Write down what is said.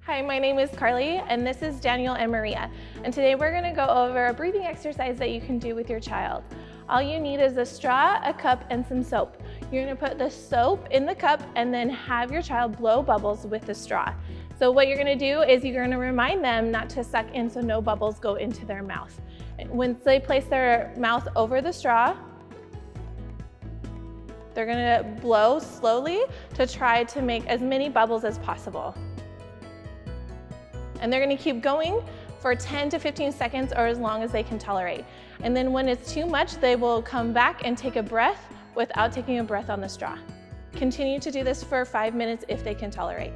Hi, my name is Carly, and this is Daniel and Maria. And today we're going to go over a breathing exercise that you can do with your child. All you need is a straw, a cup, and some soap. You're going to put the soap in the cup and then have your child blow bubbles with the straw. So what you're going to do is you're going to remind them not to suck in so no bubbles go into their mouth. Once they place their mouth over the straw, they're going to blow slowly to try to make as many bubbles as possible. And they're going to keep going for 10 to 15 seconds or as long as they can tolerate. And then when it's too much, they will come back and take a breath without taking a breath on the straw. Continue to do this for 5 minutes if they can tolerate.